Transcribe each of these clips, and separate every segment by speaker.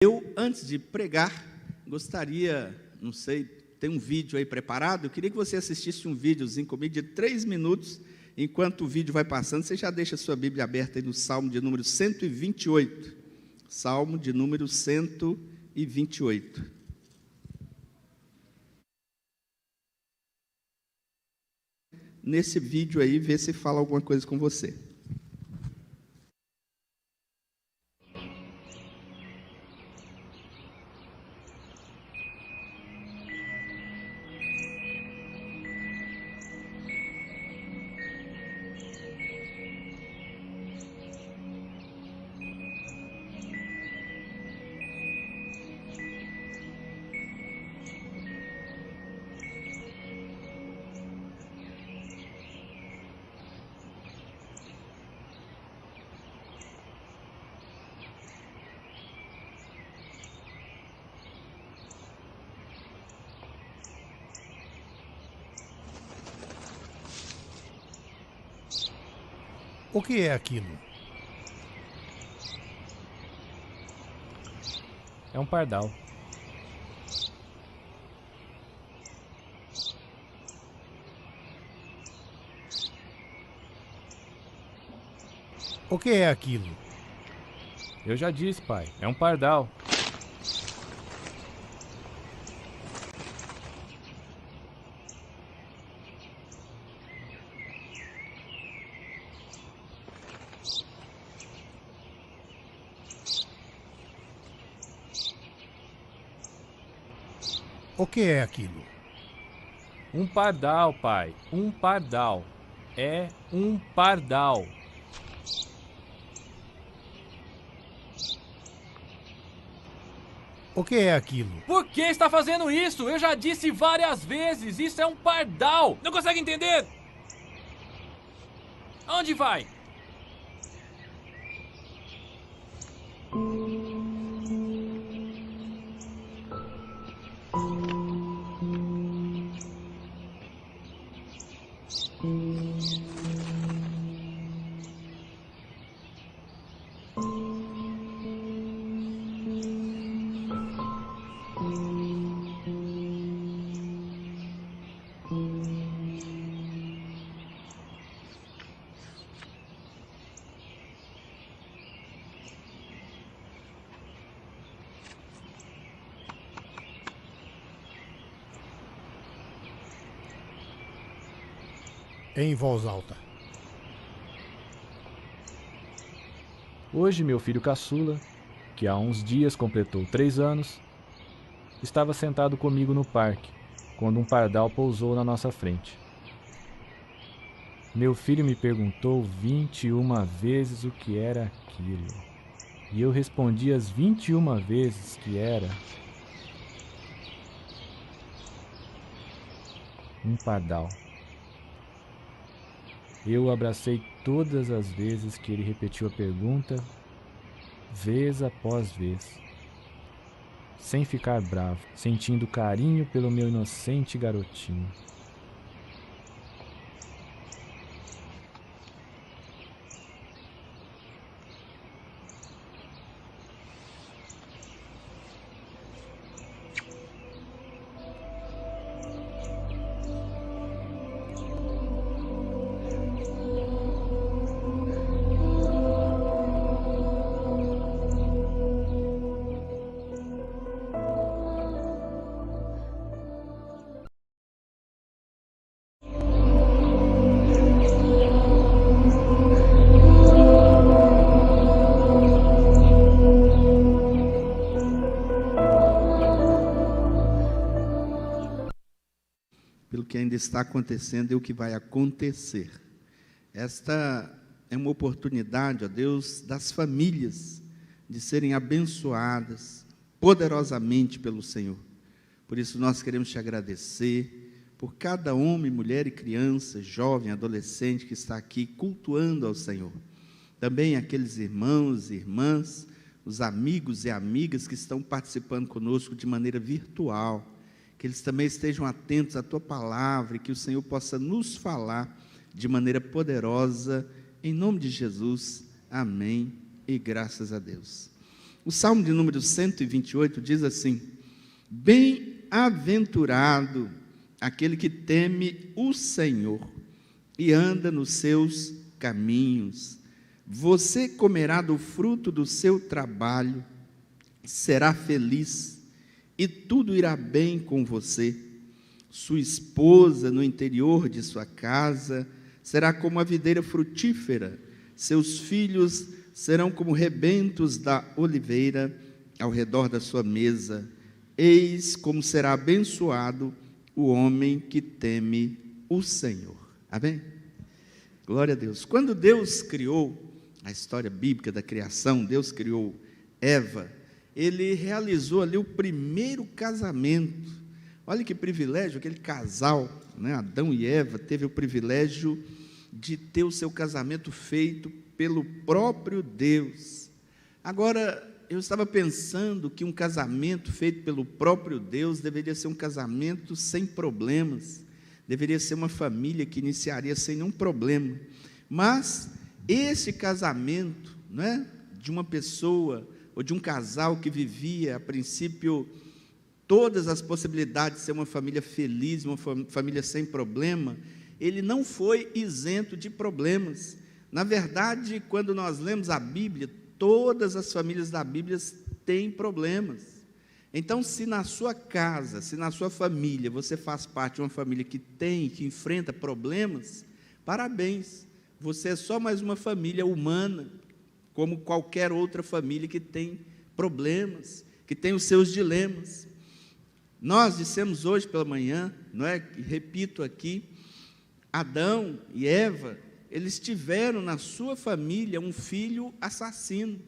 Speaker 1: Eu, antes de pregar, gostaria, não sei, tem um vídeo aí preparado, eu queria que você assistisse um videozinho comigo de 3 minutos, enquanto o vídeo vai passando, você já deixa a sua Bíblia aberta aí no Salmo de número 128, Salmo de número 128. Nesse vídeo aí, vê se fala alguma coisa com você.
Speaker 2: O que é aquilo?
Speaker 3: É um pardal.
Speaker 2: O que é aquilo?
Speaker 3: Eu já disse, pai. É um pardal.
Speaker 2: O que é aquilo?
Speaker 3: Um pardal, pai. Um pardal. É um pardal.
Speaker 2: O que é aquilo?
Speaker 3: Por que está fazendo isso? Eu já disse várias vezes. Isso é um pardal. Não consegue entender? Onde vai?
Speaker 2: Em voz alta.
Speaker 3: Hoje, meu filho caçula, que há uns dias completou 3 anos, estava sentado comigo no parque, quando um pardal pousou na nossa frente. Meu filho me perguntou 21 vezes o que era aquilo, e eu respondi as 21 vezes que era um pardal. Eu o abracei todas as vezes que ele repetiu a pergunta, vez após vez, sem ficar bravo, sentindo carinho pelo meu inocente garotinho.
Speaker 1: Pelo que ainda está acontecendo e o que vai acontecer. Esta é uma oportunidade, ó Deus, das famílias de serem abençoadas poderosamente pelo Senhor. Por isso nós queremos te agradecer por cada homem, mulher e criança, jovem, adolescente que está aqui cultuando ao Senhor. Também aqueles irmãos e irmãs, os amigos e amigas que estão participando conosco de maneira virtual, que eles também estejam atentos à tua palavra e que o Senhor possa nos falar de maneira poderosa, em nome de Jesus, amém e graças a Deus. O Salmo de número 128 diz assim: bem-aventurado aquele que teme o Senhor e anda nos seus caminhos. Você comerá do fruto do seu trabalho, será feliz e tudo irá bem com você. Sua esposa no interior de sua casa será como a videira frutífera, seus filhos serão como rebentos da oliveira ao redor da sua mesa. Eis como será abençoado o homem que teme o Senhor. Amém? Glória a Deus. Quando Deus criou a história bíblica da criação, Deus criou Eva, Ele realizou ali o primeiro casamento. Olha que privilégio, aquele casal, né, Adão e Eva, teve o privilégio de ter o seu casamento feito pelo próprio Deus. Agora, eu estava pensando que um casamento feito pelo próprio Deus deveria ser um casamento sem problemas, deveria ser uma família que iniciaria sem nenhum problema. Mas esse casamento, né, de uma pessoa ou de um casal que vivia, a princípio, todas as possibilidades de ser uma família feliz, uma família sem problema, ele não foi isento de problemas. Na verdade, quando nós lemos a Bíblia, todas as famílias da Bíblia têm problemas. Então, se na sua casa, se na sua família, você faz parte de uma família que enfrenta problemas, parabéns, você é só mais uma família humana, como qualquer outra família que tem problemas, que tem os seus dilemas. Nós dissemos hoje pela manhã, não é? Repito aqui, Adão e Eva, eles tiveram na sua família um filho assassino,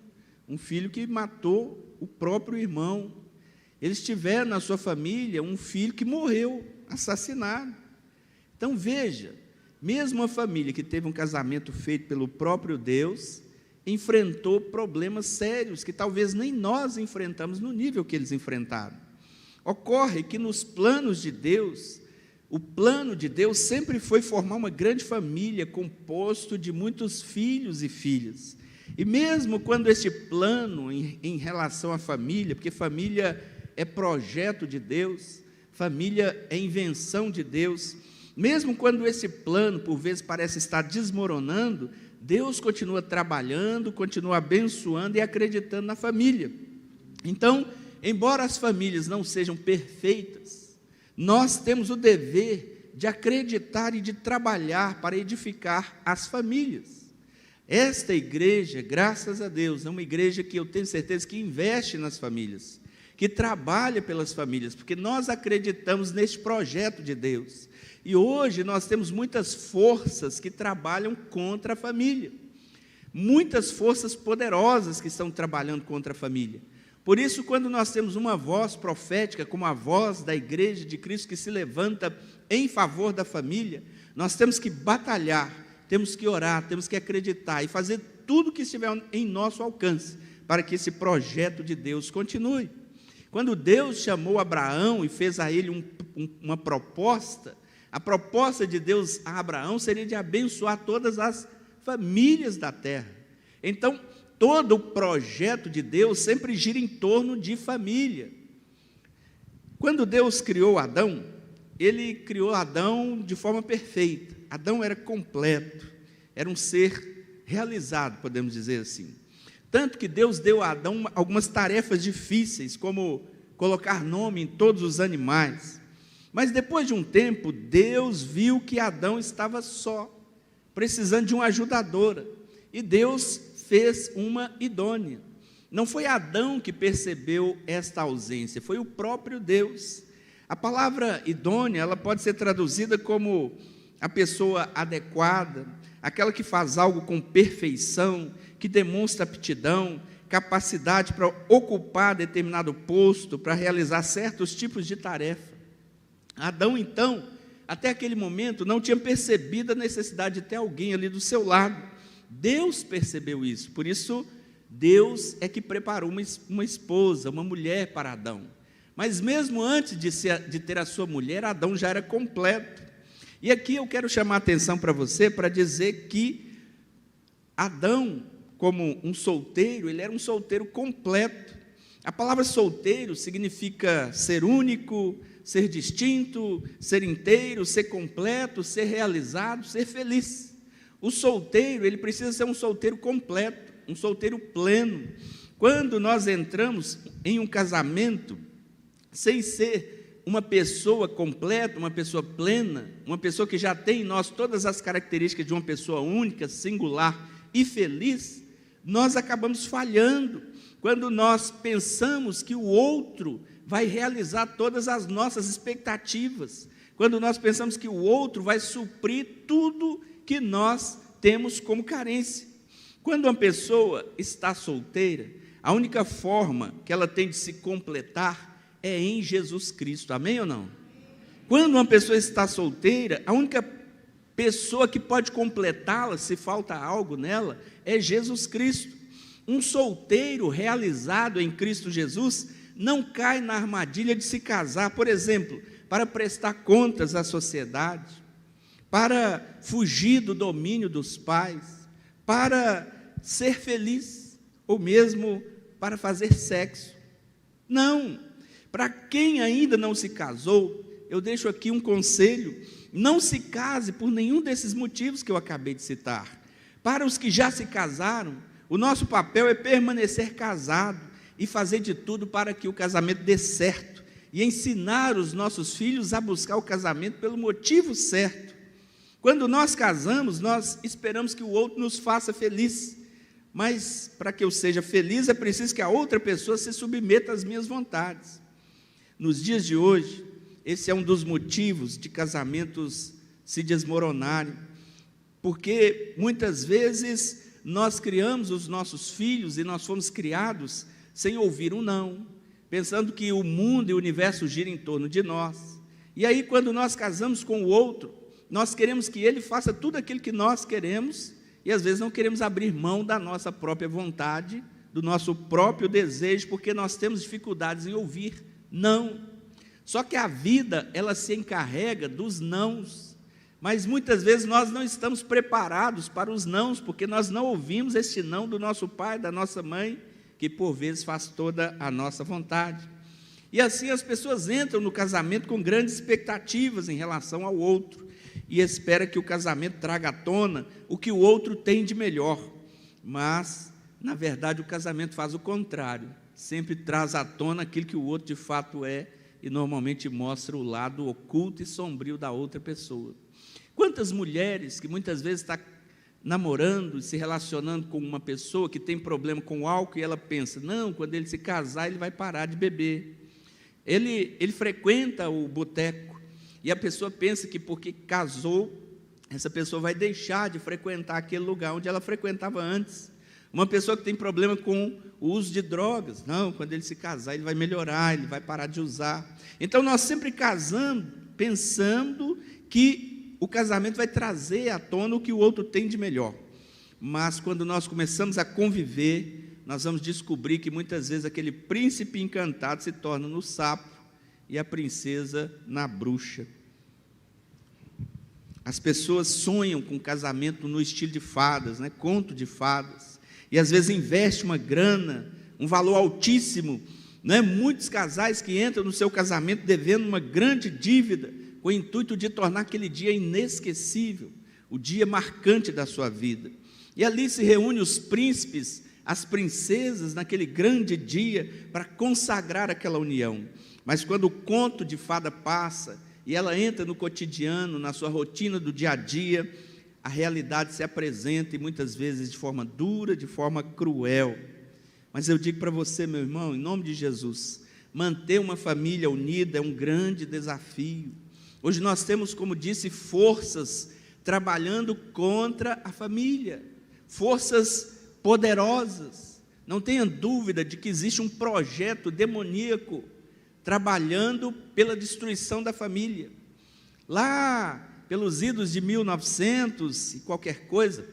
Speaker 1: um filho que matou o próprio irmão. Eles tiveram na sua família um filho que morreu, assassinado. Então veja, mesmo uma família que teve um casamento feito pelo próprio Deus, enfrentou problemas sérios, que talvez nem nós enfrentamos no nível que eles enfrentaram. Ocorre que nos planos de Deus, o plano de Deus sempre foi formar uma grande família, composto de muitos filhos e filhas. E mesmo quando este plano em relação à família, porque família é projeto de Deus, família é invenção de Deus, mesmo quando esse plano, por vezes, parece estar desmoronando, Deus continua trabalhando, continua abençoando e acreditando na família. Então, embora as famílias não sejam perfeitas, nós temos o dever de acreditar e de trabalhar para edificar as famílias. Esta igreja, graças a Deus, é uma igreja que eu tenho certeza que investe nas famílias, que trabalha pelas famílias, porque nós acreditamos neste projeto de Deus. E hoje nós temos muitas forças que trabalham contra a família, muitas forças poderosas que estão trabalhando contra a família. Por isso, quando nós temos uma voz profética, como a voz da Igreja de Cristo que se levanta em favor da família, nós temos que batalhar, temos que orar, temos que acreditar e fazer tudo que estiver em nosso alcance para que esse projeto de Deus continue. Quando Deus chamou Abraão e fez a ele uma proposta, a proposta de Deus a Abraão seria de abençoar todas as famílias da terra. Então, todo o projeto de Deus sempre gira em torno de família. Quando Deus criou Adão, Ele criou Adão de forma perfeita. Adão era completo, era um ser realizado, podemos dizer assim. Tanto que Deus deu a Adão algumas tarefas difíceis, como colocar nome em todos os animais. Mas depois de um tempo, Deus viu que Adão estava só, precisando de uma ajudadora. E Deus fez uma idônea. Não foi Adão que percebeu esta ausência, foi o próprio Deus. A palavra idônea, ela pode ser traduzida como a pessoa adequada, aquela que faz algo com perfeição, que demonstra aptidão, capacidade para ocupar determinado posto, para realizar certos tipos de tarefa. Adão, então, até aquele momento, não tinha percebido a necessidade de ter alguém ali do seu lado. Deus percebeu isso, por isso Deus é que preparou uma esposa, uma mulher para Adão. Mas mesmo antes de ter a sua mulher, Adão já era completo. E aqui eu quero chamar a atenção para você, para dizer que Adão, como um solteiro, ele era um solteiro completo. A palavra solteiro significa ser único, ser distinto, ser inteiro, ser completo, ser realizado, ser feliz. O solteiro, ele precisa ser um solteiro completo, um solteiro pleno. Quando nós entramos em um casamento, sem ser uma pessoa completa, uma pessoa plena, uma pessoa que já tem em nós todas as características de uma pessoa única, singular e feliz, nós acabamos falhando quando nós pensamos que o outro vai realizar todas as nossas expectativas, quando nós pensamos que o outro vai suprir tudo que nós temos como carência. Quando uma pessoa está solteira, a única forma que ela tem de se completar é em Jesus Cristo, amém ou não? Quando uma pessoa está solteira, a única pessoa que pode completá-la, se falta algo nela, é Jesus Cristo. Um solteiro realizado em Cristo Jesus não cai na armadilha de se casar, por exemplo, para prestar contas à sociedade, para fugir do domínio dos pais, para ser feliz, ou mesmo para fazer sexo. Não. Para quem ainda não se casou, eu deixo aqui um conselho: não se case por nenhum desses motivos que eu acabei de citar. Para os que já se casaram, o nosso papel é permanecer casado e fazer de tudo para que o casamento dê certo, e ensinar os nossos filhos a buscar o casamento pelo motivo certo. Quando nós casamos, nós esperamos que o outro nos faça feliz, mas para que eu seja feliz é preciso que a outra pessoa se submeta às minhas vontades. Nos dias de hoje, esse é um dos motivos de casamentos se desmoronarem, porque muitas vezes nós criamos os nossos filhos e nós fomos criados sem ouvir um não, pensando que o mundo e o universo giram em torno de nós. E aí, quando nós casamos com o outro, nós queremos que ele faça tudo aquilo que nós queremos, e às vezes não queremos abrir mão da nossa própria vontade, do nosso próprio desejo, porque nós temos dificuldades em ouvir não. Só que a vida, ela se encarrega dos nãos, mas muitas vezes nós não estamos preparados para os nãos, porque nós não ouvimos esse não do nosso pai, da nossa mãe, que por vezes faz toda a nossa vontade. E assim as pessoas entram no casamento com grandes expectativas em relação ao outro, e espera que o casamento traga à tona o que o outro tem de melhor. Mas, na verdade, o casamento faz o contrário, sempre traz à tona aquilo que o outro de fato é, e normalmente mostra o lado oculto e sombrio da outra pessoa. Quantas mulheres que muitas vezes estão namorando e se relacionando com uma pessoa que tem problema com o álcool, e ela pensa, não, quando ele se casar ele vai parar de beber. Ele frequenta o boteco, e a pessoa pensa que porque casou, essa pessoa vai deixar de frequentar aquele lugar onde ela frequentava antes. Uma pessoa que tem problema com o uso de drogas, não, quando ele se casar ele vai melhorar, ele vai parar de usar. Então nós sempre casamos pensando que o casamento vai trazer à tona o que o outro tem de melhor. Mas quando nós começamos a conviver, nós vamos descobrir que muitas vezes aquele príncipe encantado se torna no sapo e a princesa na bruxa. As pessoas sonham com casamento no estilo de fadas, né? Conto de fadas, e às vezes investem uma grana, um valor altíssimo, né? Muitos casais que entram no seu casamento devendo uma grande dívida, com o intuito de tornar aquele dia inesquecível, o dia marcante da sua vida. E ali se reúnem os príncipes, as princesas, naquele grande dia, para consagrar aquela união. Mas quando o conto de fada passa, e ela entra no cotidiano, na sua rotina do dia a dia, a realidade se apresenta, e muitas vezes de forma dura, de forma cruel. Mas eu digo para você, meu irmão, em nome de Jesus, manter uma família unida é um grande desafio. Hoje nós temos, como disse, forças trabalhando contra a família, forças poderosas. Não tenha dúvida de que existe um projeto demoníaco trabalhando pela destruição da família. Lá, pelos idos de 1900 e qualquer coisa,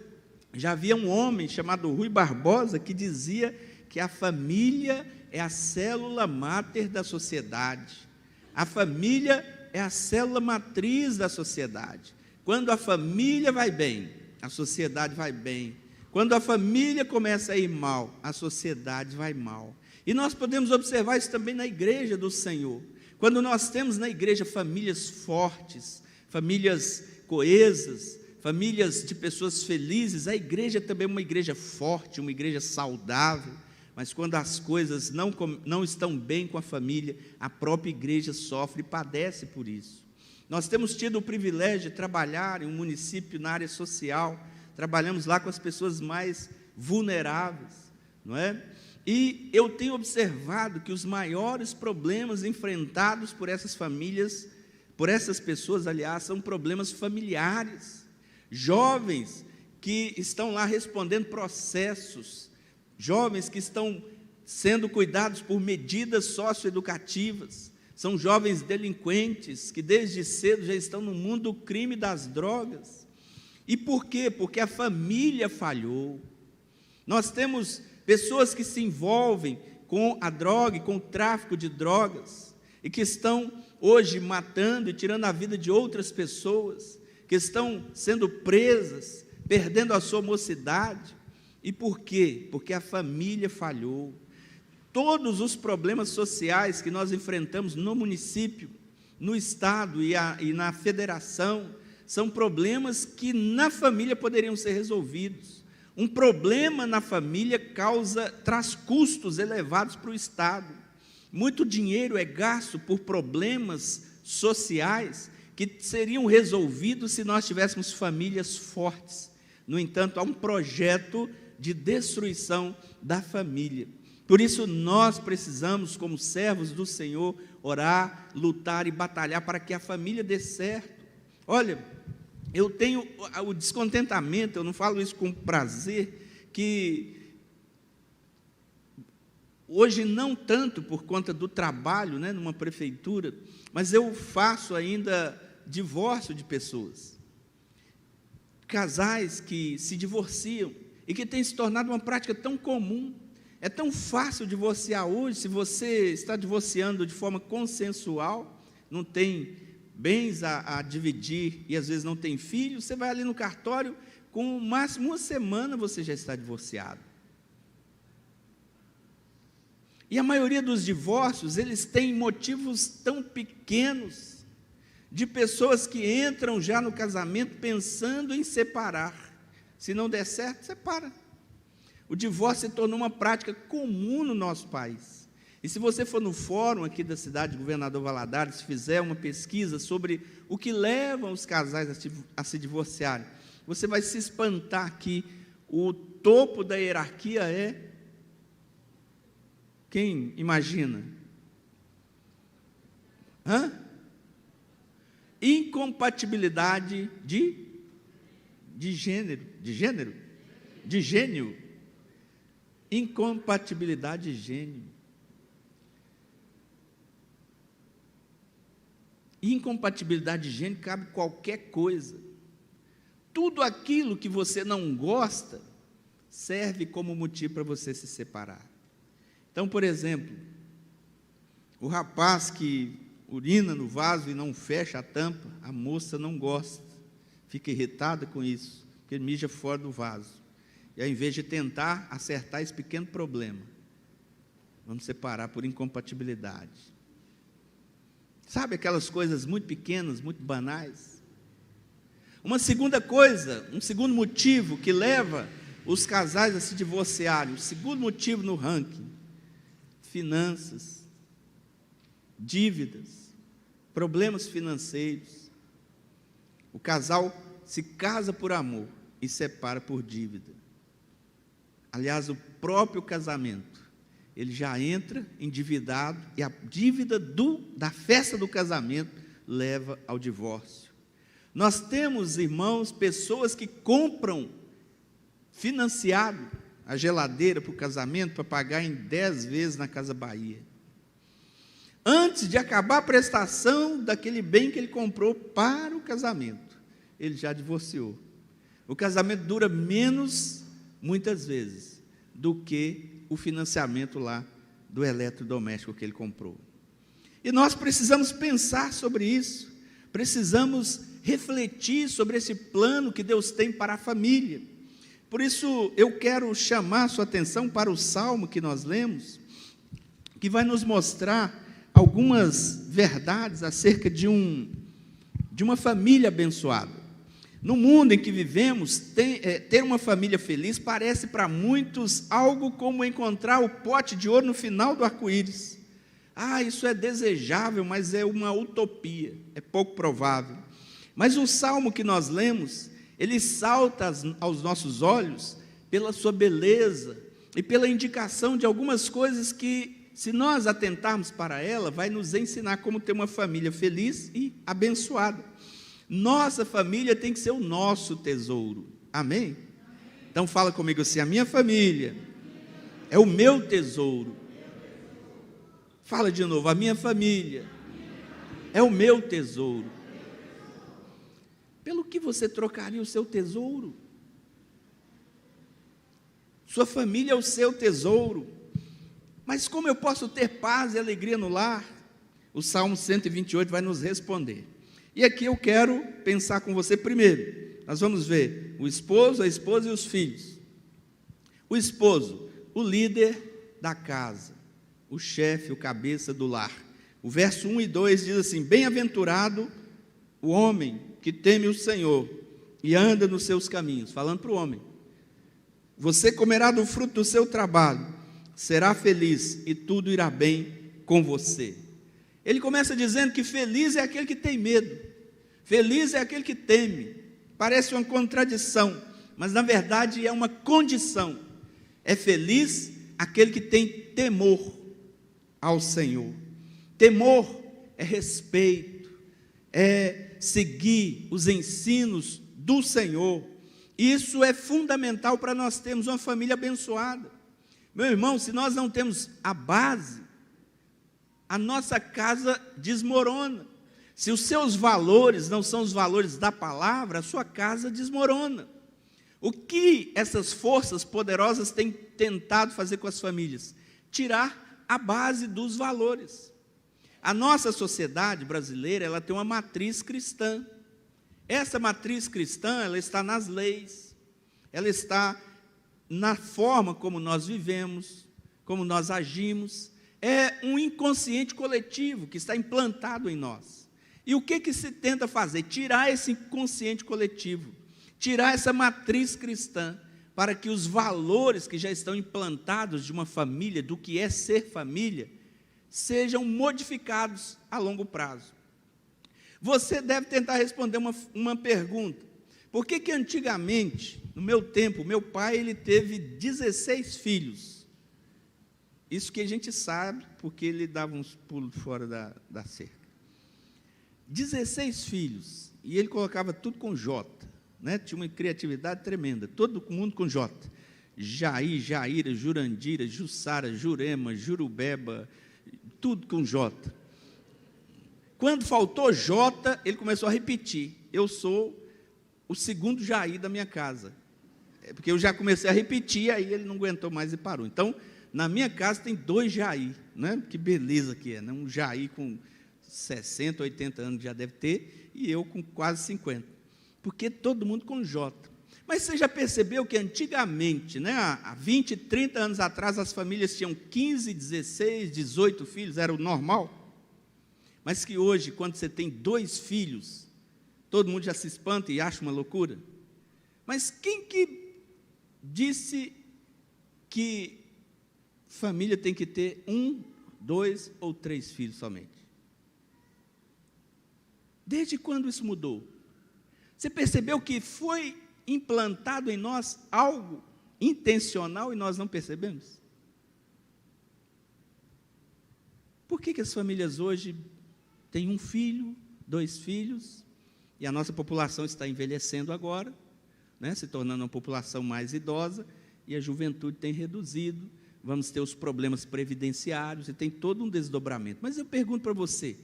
Speaker 1: já havia um homem chamado Rui Barbosa que dizia que a família é a célula máter da sociedade. A família é a célula matriz da sociedade. Quando a família vai bem, a sociedade vai bem. Quando a família começa a ir mal, a sociedade vai mal. E nós podemos observar isso também na igreja do Senhor. Quando nós temos na igreja famílias fortes, famílias coesas, famílias de pessoas felizes, a igreja também é uma igreja forte, uma igreja saudável. Mas quando as coisas não estão bem com a família, a própria igreja sofre e padece por isso. Nós temos tido o privilégio de trabalhar em um município na área social, trabalhamos lá com as pessoas mais vulneráveis, não é? E eu tenho observado que os maiores problemas enfrentados por essas famílias, por essas pessoas, aliás, são problemas familiares. Jovens que estão lá respondendo processos, jovens que estão sendo cuidados por medidas socioeducativas, são jovens delinquentes que desde cedo já estão no mundo do crime e das drogas. E por quê? Porque a família falhou. Nós temos pessoas que se envolvem com a droga e com o tráfico de drogas, e que estão hoje matando e tirando a vida de outras pessoas, que estão sendo presas, perdendo a sua mocidade. E por quê? Porque a família falhou. Todos os problemas sociais que nós enfrentamos no município, no estado e na federação, são problemas que na família poderiam ser resolvidos. Um problema na família traz custos elevados para o Estado. Muito dinheiro é gasto por problemas sociais que seriam resolvidos se nós tivéssemos famílias fortes. No entanto, há um projeto de destruição da família. Por isso, nós precisamos, como servos do Senhor, orar, lutar e batalhar para que a família dê certo. Olha, eu tenho o descontentamento, eu não falo isso com prazer, que hoje não tanto por conta do trabalho, né, numa prefeitura, mas eu faço ainda divórcio de pessoas. Casais que se divorciam e que tem se tornado uma prática tão comum. É tão fácil divorciar hoje, se você está divorciando de forma consensual, não tem bens a dividir e às vezes não tem filhos, você vai ali no cartório, com o máximo uma semana você já está divorciado. E a maioria dos divórcios, eles têm motivos tão pequenos, de pessoas que entram já no casamento pensando em separar. Se não der certo, separa. O divórcio se tornou uma prática comum no nosso país. E se você for no fórum aqui da cidade de Governador Valadares, fizer uma pesquisa sobre o que leva os casais a se divorciarem, você vai se espantar que o topo da hierarquia é... Quem imagina? Incompatibilidade de gênio. Incompatibilidade de gênio. Incompatibilidade de gênero cabe qualquer coisa. Tudo aquilo que você não gosta serve como motivo para você se separar. Então, por exemplo, o rapaz que urina no vaso e não fecha a tampa, a moça não gosta, fica irritada com isso, porque ele mija fora do vaso. E ao invés de tentar acertar esse pequeno problema, vamos separar por incompatibilidade. Sabe aquelas coisas muito pequenas, muito banais? Uma segunda coisa, um segundo motivo que leva os casais a se divorciarem, o segundo motivo no ranking: finanças, dívidas, problemas financeiros. O casal se casa por amor e separa por dívida. Aliás, o próprio casamento, ele já entra endividado, e a dívida da festa do casamento leva ao divórcio. Nós temos, irmãos, pessoas que compram financiado a geladeira para o casamento, para pagar em 10 vezes na Casa Bahia. Antes de acabar a prestação daquele bem que ele comprou para o casamento, ele já divorciou. O casamento dura menos, muitas vezes, do que o financiamento lá do eletrodoméstico que ele comprou. E nós precisamos pensar sobre isso, precisamos refletir sobre esse plano que Deus tem para a família. Por isso, eu quero chamar a sua atenção para o salmo que nós lemos, que vai nos mostrar algumas verdades acerca de uma família abençoada. No mundo em que vivemos, ter uma família feliz parece para muitos algo como encontrar o pote de ouro no final do arco-íris. Isso é desejável, mas é uma utopia, é pouco provável. Mas o salmo que nós lemos, ele salta aos nossos olhos pela sua beleza e pela indicação de algumas coisas que, se nós atentarmos para ela, vai nos ensinar como ter uma família feliz e abençoada. Nossa família tem que ser o nosso tesouro. Amém? Então fala comigo assim: a minha família é o meu tesouro. Fala de novo: a minha família é o meu tesouro. Pelo que você trocaria o seu tesouro? Sua família é o seu tesouro. Mas como eu posso ter paz e alegria no lar? O Salmo 128 vai nos responder. E aqui eu quero pensar com você primeiro. Nós vamos ver o esposo, a esposa e os filhos. O esposo, o líder da casa, o chefe, o cabeça do lar. O verso 1 e 2 diz assim: bem-aventurado o homem que teme o Senhor e anda nos seus caminhos. Falando para o homem: você comerá do fruto do seu trabalho, será feliz e tudo irá bem com você. Ele começa dizendo que feliz é aquele que tem medo, feliz é aquele que teme. Parece uma contradição, mas na verdade é uma condição. É feliz aquele que tem temor ao Senhor. Temor é respeito, é seguir os ensinos do Senhor. Isso é fundamental para nós termos uma família abençoada. Meu irmão, se nós não temos a base, a nossa casa desmorona. Se os seus valores não são os valores da palavra, a sua casa desmorona. O que essas forças poderosas têm tentado fazer com as famílias? Tirar a base dos valores. A nossa sociedade brasileira, ela tem uma matriz cristã. Essa matriz cristã, ela está nas leis, ela está na forma como nós vivemos, como nós agimos. É um inconsciente coletivo que está implantado em nós. E o que se tenta fazer? Tirar esse inconsciente coletivo, tirar essa matriz cristã, para que os valores que já estão implantados de uma família, do que é ser família, sejam modificados a longo prazo. Você deve tentar responder uma pergunta: por que antigamente, no meu tempo, meu pai ele teve 16 filhos? Isso que a gente sabe, porque ele dava uns pulos fora da cerca. 16 filhos, e ele colocava tudo com J, né? Tinha uma criatividade tremenda, todo mundo com J. Jair, Jaira, Jurandira, Jussara, Jurema, Jurubeba, tudo com J. Quando faltou J, ele começou a repetir: eu sou o segundo Jair da minha casa. Porque eu já comecei a repetir, aí ele não aguentou mais e parou. Então, na minha casa tem 2 Jair, né? Que beleza que é, né? Um Jair com 60, 80 anos já deve ter, e eu com quase 50. Porque todo mundo com J. Mas você já percebeu que antigamente, né, há 20, 30 anos atrás, as famílias tinham 15, 16, 18 filhos, era o normal? Mas que hoje, quando você tem 2 filhos, todo mundo já se espanta e acha uma loucura? Mas quem que disse que família tem que ter 1, 2 ou 3 filhos somente? Desde quando isso mudou? Você percebeu que foi implantado em nós algo intencional e nós não percebemos? Por que as famílias hoje têm 1 filho, 2 filhos, e a nossa população está envelhecendo agora, né, se tornando uma população mais idosa, e a juventude tem reduzido, vamos ter os problemas previdenciários, e tem todo um desdobramento. Mas eu pergunto para você,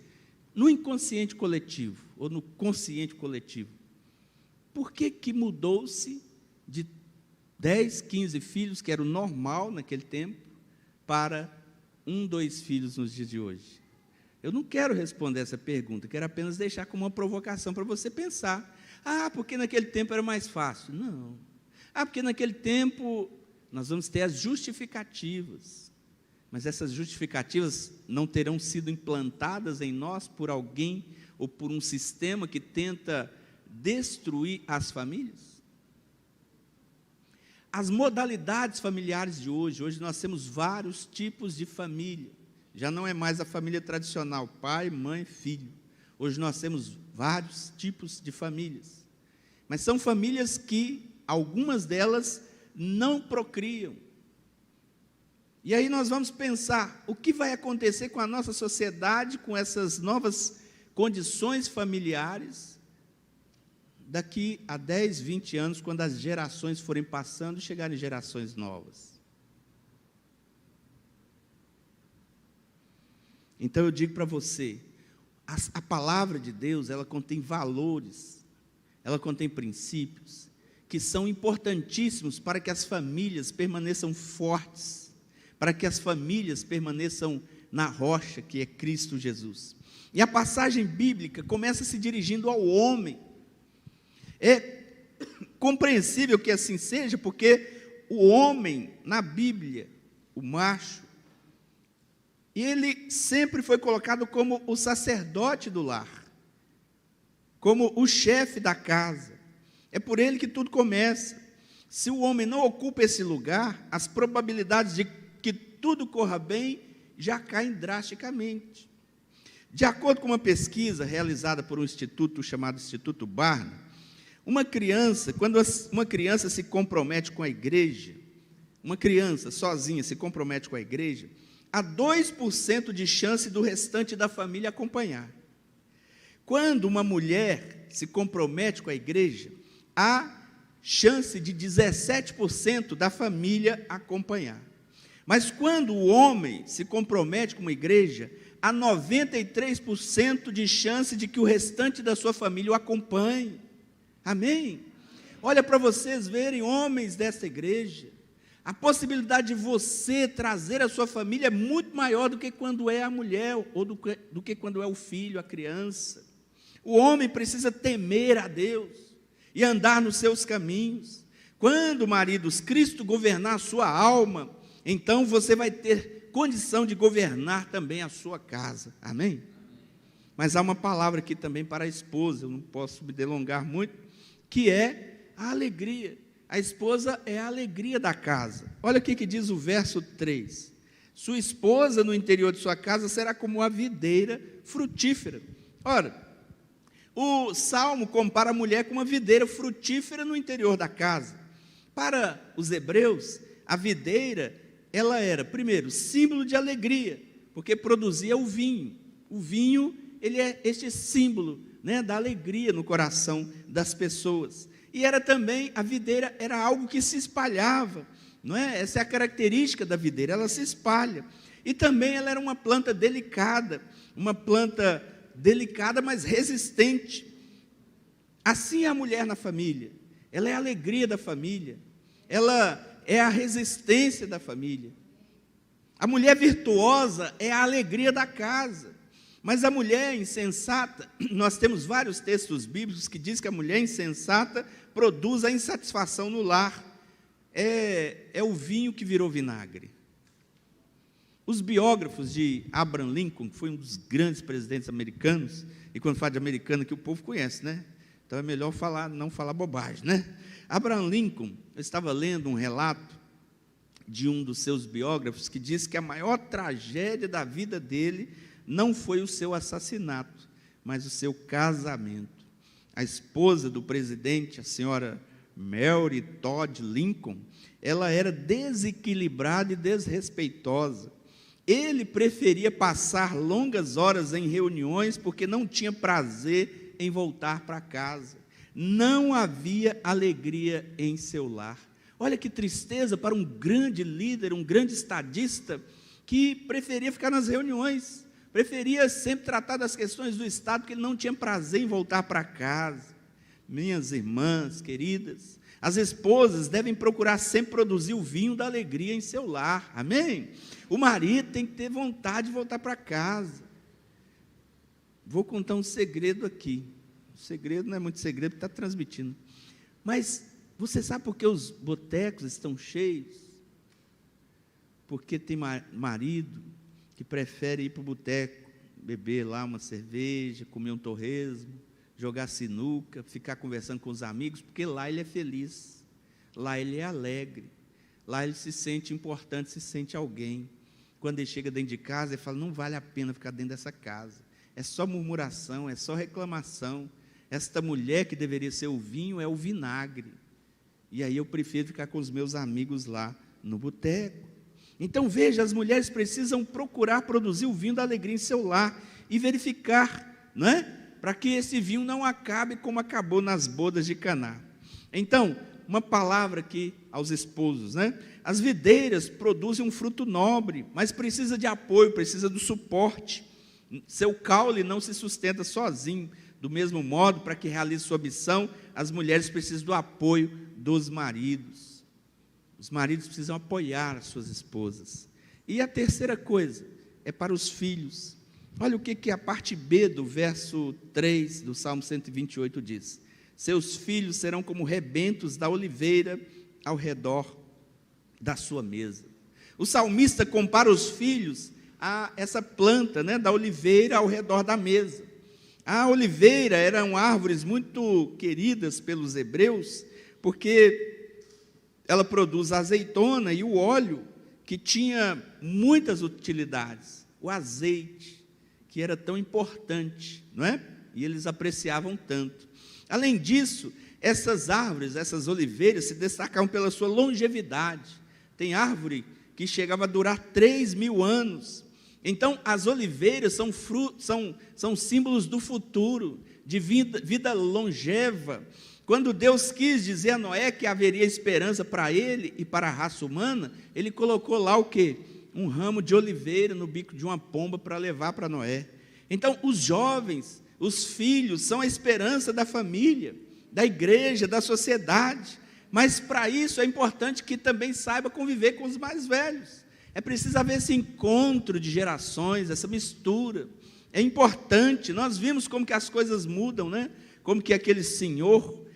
Speaker 1: no inconsciente coletivo, ou no consciente coletivo, por que mudou-se de 10, 15 filhos, que era o normal naquele tempo, para 1, 2 filhos nos dias de hoje? Eu não quero responder essa pergunta, quero apenas deixar como uma provocação para você pensar. Porque naquele tempo era mais fácil. Não. Porque naquele tempo nós vamos ter as justificativas, mas essas justificativas não terão sido implantadas em nós por alguém ou por um sistema que tenta destruir as famílias? As modalidades familiares de hoje nós temos vários tipos de família. Já não é mais a família tradicional, pai, mãe, filho. Hoje nós temos vários tipos de famílias. Mas são famílias que, algumas delas, não procriam. E aí nós vamos pensar, o que vai acontecer com a nossa sociedade, com essas novas condições familiares, daqui a 10, 20 anos, quando as gerações forem passando e chegarem gerações novas. Então eu digo para você, a palavra de Deus, ela contém valores, ela contém princípios, que são importantíssimos para que as famílias permaneçam fortes, para que as famílias permaneçam na rocha, que é Cristo Jesus. E a passagem bíblica começa se dirigindo ao homem. É compreensível que assim seja, porque o homem, na Bíblia, o macho, ele sempre foi colocado como o sacerdote do lar, como o chefe da casa. É por ele que tudo começa. Se o homem não ocupa esse lugar, as probabilidades de que tudo corra bem já caem drasticamente. De acordo com uma pesquisa realizada por um instituto chamado Instituto Barna, quando uma criança se compromete com a igreja, uma criança sozinha se compromete com a igreja, há 2% de chance do restante da família acompanhar. Quando uma mulher se compromete com a igreja, há chance de 17% da família acompanhar. Mas quando o homem se compromete com uma igreja, há 93% de chance de que o restante da sua família o acompanhe. Amém? Olha para vocês verem, homens dessa igreja, a possibilidade de você trazer a sua família é muito maior do que quando é a mulher, ou do que quando é o filho, a criança. O homem precisa temer a Deus e andar nos seus caminhos. Quando, maridos, Cristo governar a sua alma, então você vai ter condição de governar também a sua casa. Amém? Mas há uma palavra aqui também para a esposa, eu não posso me delongar muito, que é a alegria. A esposa é a alegria da casa. Olha o que diz o verso 3. Sua esposa no interior de sua casa será como a videira frutífera. Ora, o Salmo compara a mulher com uma videira frutífera no interior da casa. Para os hebreus, a videira, ela era, primeiro, símbolo de alegria, porque produzia o vinho. O vinho, ele é este símbolo, né, da alegria no coração das pessoas. E era também, a videira era algo que se espalhava, não é? Essa é a característica da videira, ela se espalha. E também ela era uma planta delicada, mas resistente. Assim é a mulher na família, ela é a alegria da família, ela é a resistência da família. A mulher virtuosa é a alegria da casa. Mas a mulher insensata, nós temos vários textos bíblicos que dizem que a mulher insensata produz a insatisfação no lar. É o vinho que virou vinagre. Os biógrafos de Abraham Lincoln, que foi um dos grandes presidentes americanos, e quando fala de americano que o povo conhece, né? Então é melhor não falar bobagem, né? Abraham Lincoln, eu estava lendo um relato de um dos seus biógrafos que diz que a maior tragédia da vida dele não foi o seu assassinato, mas o seu casamento. A esposa do presidente, a senhora Mary Todd Lincoln, ela era desequilibrada e desrespeitosa. Ele preferia passar longas horas em reuniões porque não tinha prazer em voltar para casa. Não havia alegria em seu lar. Olha que tristeza para um grande líder, um grande estadista, que preferia ficar nas reuniões, preferia sempre tratar das questões do Estado, porque ele não tinha prazer em voltar para casa. Minhas irmãs queridas, as esposas devem procurar sempre produzir o vinho da alegria em seu lar, amém? O marido tem que ter vontade de voltar para casa. Vou contar um segredo aqui, o segredo não é muito segredo, porque está transmitindo, mas Você sabe por que os botecos estão cheios? Porque tem marido que prefere ir para o boteco, beber lá uma cerveja, comer um torresmo, jogar sinuca, ficar conversando com os amigos, porque lá ele é feliz, lá ele é alegre, lá ele se sente importante, se sente alguém. Quando ele chega dentro de casa, ele fala, não vale a pena ficar dentro dessa casa, é só murmuração, é só reclamação, esta mulher que deveria ser o vinho é o vinagre, e aí eu prefiro ficar com os meus amigos lá no boteco. Então veja, as mulheres precisam procurar produzir o vinho da alegria em seu lar, e verificar, não é? Para que esse vinho não acabe como acabou nas bodas de Caná. Então, uma palavra aqui aos esposos, né? As videiras produzem um fruto nobre, mas precisa de apoio, precisa do suporte. Seu caule não se sustenta sozinho. Do mesmo modo, para que realize sua missão, as mulheres precisam do apoio dos maridos. Os maridos precisam apoiar as suas esposas. E a terceira coisa é para os filhos. Olha o que a parte B do verso 3 do Salmo 128 diz. Seus filhos serão como rebentos da oliveira ao redor da sua mesa. O salmista compara os filhos a essa planta, né, da oliveira ao redor da mesa. A oliveira eram árvores muito queridas pelos hebreus, porque ela produz a azeitona e o óleo, que tinha muitas utilidades. O azeite, que era tão importante, não é? E eles apreciavam tanto. Além disso, essas árvores, essas oliveiras, se destacavam pela sua longevidade. Tem árvore que chegava a durar 3.000 anos. Então, as oliveiras são símbolos do futuro, de vida longeva. Quando Deus quis dizer a Noé que haveria esperança para ele e para a raça humana, ele colocou lá o quê? Um ramo de oliveira no bico de uma pomba para levar para Noé. Então, os jovens, os filhos, são a esperança da família, da igreja, da sociedade. Mas, para isso, é importante que também saiba conviver com os mais velhos. É preciso haver esse encontro de gerações, essa mistura. É importante, nós vimos como que as coisas mudam, né? Como que aquele senhor,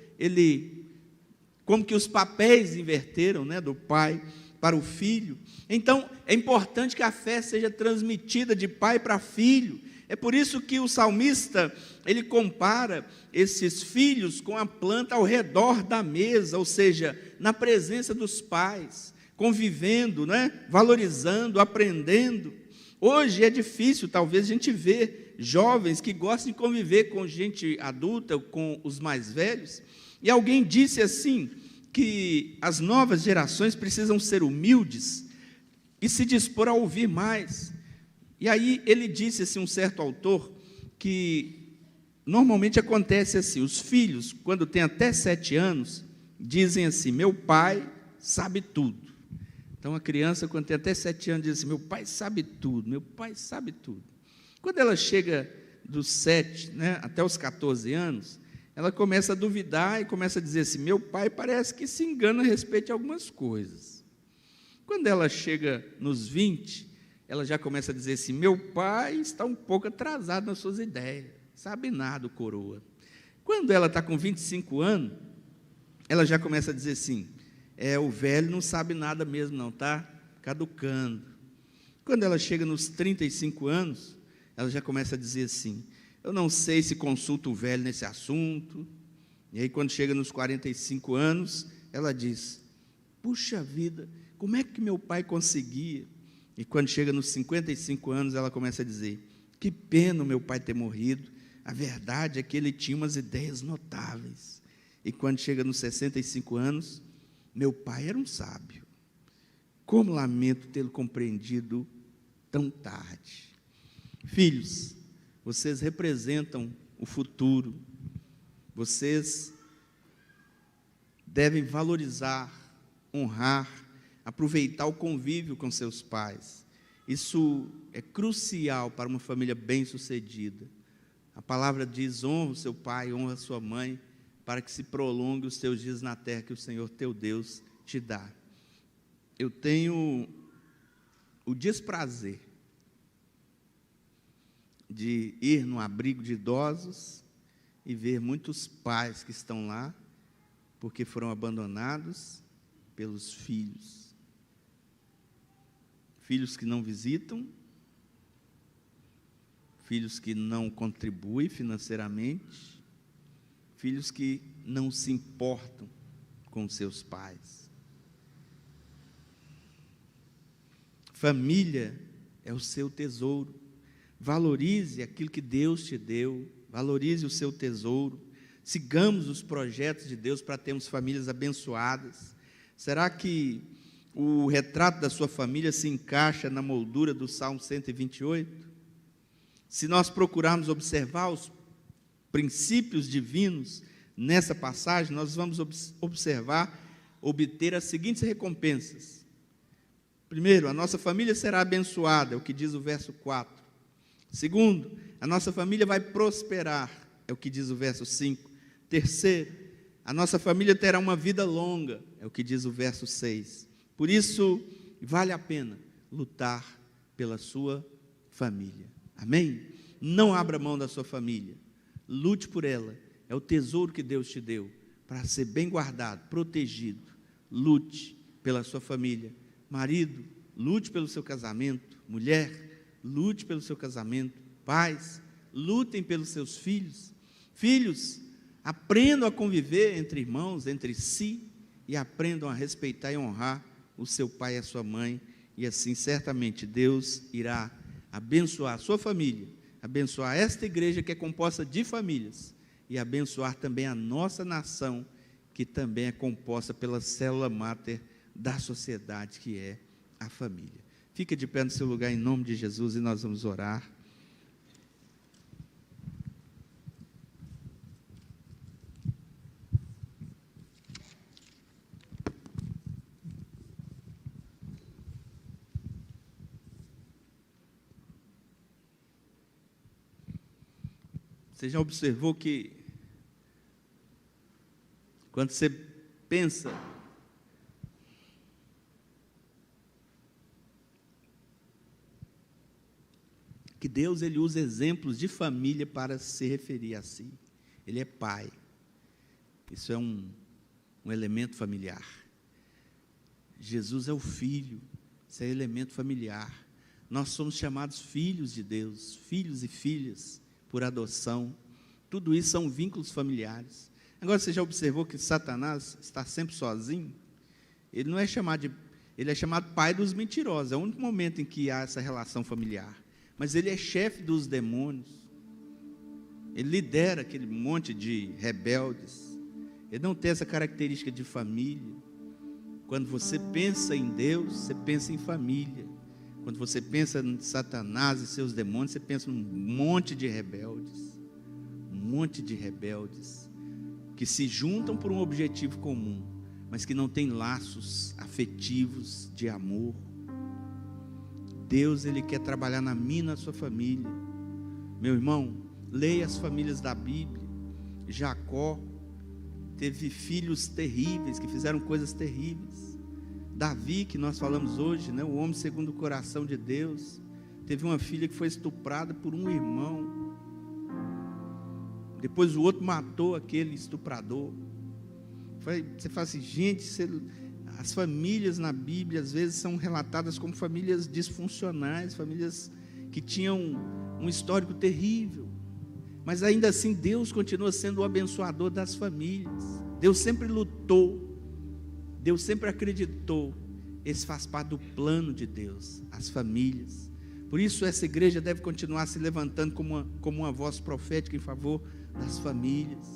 Speaker 1: como que os papéis inverteram, né? Do pai para o filho. Então, é importante que a fé seja transmitida de pai para filho. É por isso que o salmista, ele compara esses filhos com a planta ao redor da mesa, ou seja, na presença dos pais, convivendo, né? Valorizando, aprendendo. Hoje é difícil, talvez, a gente ver jovens que gostam de conviver com gente adulta, com os mais velhos. E alguém disse assim, que as novas gerações precisam ser humildes e se dispor a ouvir mais. E aí ele disse, assim, um certo autor, que normalmente acontece assim, os filhos, quando têm até 7 anos, dizem assim, meu pai sabe tudo. Então, a criança, quando tem até 7 anos, diz assim, meu pai sabe tudo, meu pai sabe tudo. Quando ela chega dos 7, né, até os 14 anos, ela começa a duvidar e começa a dizer assim, meu pai parece que se engana a respeito de algumas coisas. Quando ela chega nos 20, ela já começa a dizer assim, meu pai está um pouco atrasado nas suas ideias, sabe nada o coroa. Quando ela está com 25 anos, ela já começa a dizer assim, o velho não sabe nada mesmo não, está caducando. Quando ela chega nos 35 anos, ela já começa a dizer assim, eu não sei se consulto o velho nesse assunto. E aí quando chega nos 45 anos, ela diz, puxa vida, como é que meu pai conseguia? E quando chega nos 55 anos, ela começa a dizer, que pena o meu pai ter morrido, a verdade é que ele tinha umas ideias notáveis. E quando chega nos 65 anos, meu pai era um sábio. Como lamento tê-lo compreendido tão tarde. Filhos, vocês representam o futuro. Vocês devem valorizar, honrar, aproveitar o convívio com seus pais. Isso é crucial para uma família bem-sucedida. A palavra diz, honra o seu pai, honra a sua mãe, para que se prolongue os teus dias na terra que o Senhor teu Deus te dá. Eu tenho o desprazer de ir no abrigo de idosos e ver muitos pais que estão lá porque foram abandonados pelos filhos. Filhos que não visitam, filhos que não contribuem financeiramente, filhos que não se importam com seus pais. Família é o seu tesouro. Valorize aquilo que Deus te deu, valorize o seu tesouro. Sigamos os projetos de Deus para termos famílias abençoadas. Será que o retrato da sua família se encaixa na moldura do Salmo 128? Se nós procurarmos observar os princípios divinos nessa passagem, nós vamos obter as seguintes recompensas. Primeiro, a nossa família será abençoada, é o que diz o verso 4. Segundo, a nossa família vai prosperar, é o que diz o verso 5. Terceiro, a nossa família terá uma vida longa, é o que diz o verso 6. Por isso, vale a pena lutar pela sua família. Amém? Não abra mão da sua família. Lute por ela. É o tesouro que Deus te deu para ser bem guardado, protegido. Lute pela sua família. Marido, lute pelo seu casamento. Mulher, lute pelo seu casamento. Pais, lutem pelos seus filhos. Filhos, aprendam a conviver entre irmãos, entre si, e aprendam a respeitar e honrar o seu pai e a sua mãe, e assim certamente Deus irá abençoar a sua família, abençoar esta igreja que é composta de famílias, e abençoar também a nossa nação, que também é composta pela célula máter da sociedade, que é a família. Fica de pé no seu lugar em nome de Jesus e nós vamos orar. Você já observou que quando você pensa que Deus ele usa exemplos de família para se referir a si. Ele é pai. Isso é um elemento familiar. Jesus é o filho. Isso é elemento familiar. Nós somos chamados filhos de Deus, filhos e filhas por adoção. Tudo isso são vínculos familiares. Agora, você já observou que Satanás está sempre sozinho? Ele não é chamado ele é chamado pai dos mentirosos. É o único momento em que há essa relação familiar. Mas ele é chefe dos demônios. Ele lidera aquele monte de rebeldes. Ele não tem essa característica de família. Quando você pensa em Deus, você pensa em família. Quando você pensa em Satanás e seus demônios, você pensa num monte de rebeldes. Um monte de rebeldes que se juntam por um objetivo comum, mas que não têm laços afetivos de amor. Deus, ele quer trabalhar na minha e na sua família. Meu irmão, leia as famílias da Bíblia. Jacó teve filhos terríveis, que fizeram coisas terríveis. Davi, que nós falamos hoje, né, o homem segundo o coração de Deus, teve uma filha que foi estuprada por um irmão. Depois o outro matou aquele estuprador. Você fala assim, gente, as famílias na Bíblia às vezes são relatadas como famílias disfuncionais, famílias que tinham um histórico terrível, mas ainda assim Deus continua sendo o abençoador das famílias. Deus sempre lutou, Deus sempre acreditou. Esse faz parte do plano de Deus, as famílias. Por isso essa igreja deve continuar se levantando como uma voz profética em favor das famílias,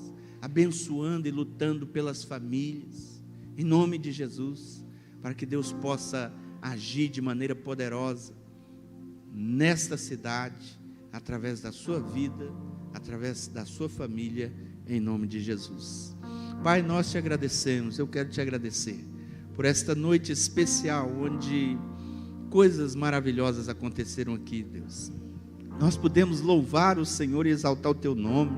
Speaker 1: abençoando e lutando pelas famílias, em nome de Jesus, para que Deus possa agir de maneira poderosa nesta cidade, através da sua vida, através da sua família, em nome de Jesus. Pai, nós te agradecemos, eu quero te agradecer por esta noite especial, onde coisas maravilhosas aconteceram aqui, Deus. Nós podemos louvar o Senhor e exaltar o teu nome.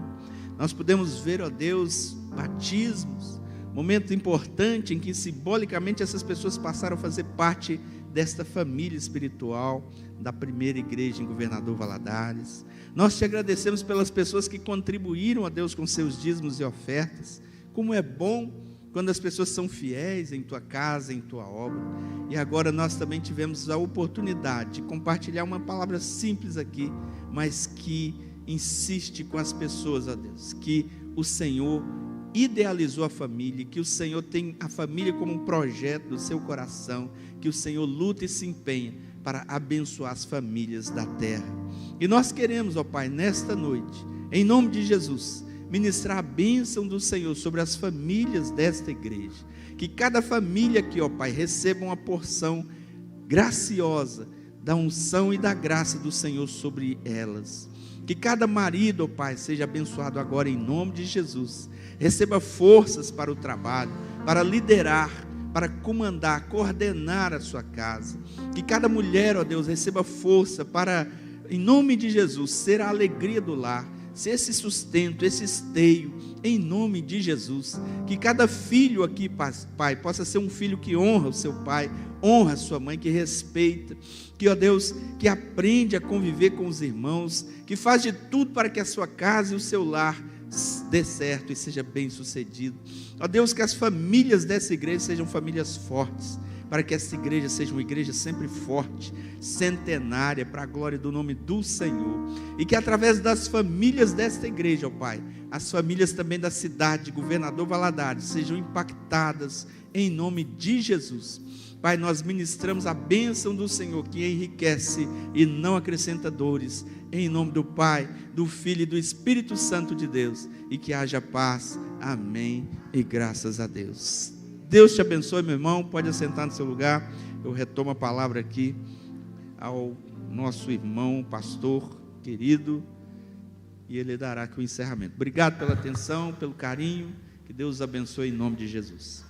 Speaker 1: Nós podemos ver, ó Deus, batismos, momento importante em que simbolicamente essas pessoas passaram a fazer parte desta família espiritual da primeira igreja em Governador Valadares. Nós te agradecemos pelas pessoas que contribuíram a Deus com seus dízimos e ofertas. Como é bom quando as pessoas são fiéis em tua casa, em tua obra. E agora nós também tivemos a oportunidade de compartilhar uma palavra simples aqui, mas que insiste com as pessoas, ó Deus, que o Senhor idealizou a família, que o Senhor tem a família como um projeto do seu coração, que o Senhor luta e se empenha para abençoar as famílias da terra. E nós queremos, ó Pai, nesta noite, em nome de Jesus, ministrar a bênção do Senhor sobre as famílias desta igreja, que cada família aqui, ó Pai, receba uma porção graciosa da unção e da graça do Senhor sobre elas. Que cada marido, ó Pai, seja abençoado agora em nome de Jesus, receba forças para o trabalho, para liderar, para comandar, coordenar a sua casa. Que cada mulher, ó Deus, receba força para, em nome de Jesus, ser a alegria do lar, ser esse sustento, esse esteio, em nome de Jesus. Que cada filho aqui, Pai, possa ser um filho que honra o seu pai, honra a sua mãe, que respeita, que, ó Deus, que aprende a conviver com os irmãos, que faz de tudo para que a sua casa e o seu lar dê certo e seja bem sucedido. Ó Deus, que as famílias dessa igreja sejam famílias fortes, para que essa igreja seja uma igreja sempre forte, centenária, para a glória do nome do Senhor. E que através das famílias desta igreja, ó Pai, as famílias também da cidade de Governador Valadares sejam impactadas em nome de Jesus. Pai, nós ministramos a bênção do Senhor, que enriquece e não acrescenta dores, em nome do Pai, do Filho e do Espírito Santo de Deus, e que haja paz. Amém e graças a Deus. Deus te abençoe, meu irmão, pode assentar no seu lugar. Eu retomo a palavra aqui ao nosso irmão, pastor querido, e ele dará aqui o encerramento. Obrigado pela atenção, pelo carinho, que Deus os abençoe em nome de Jesus.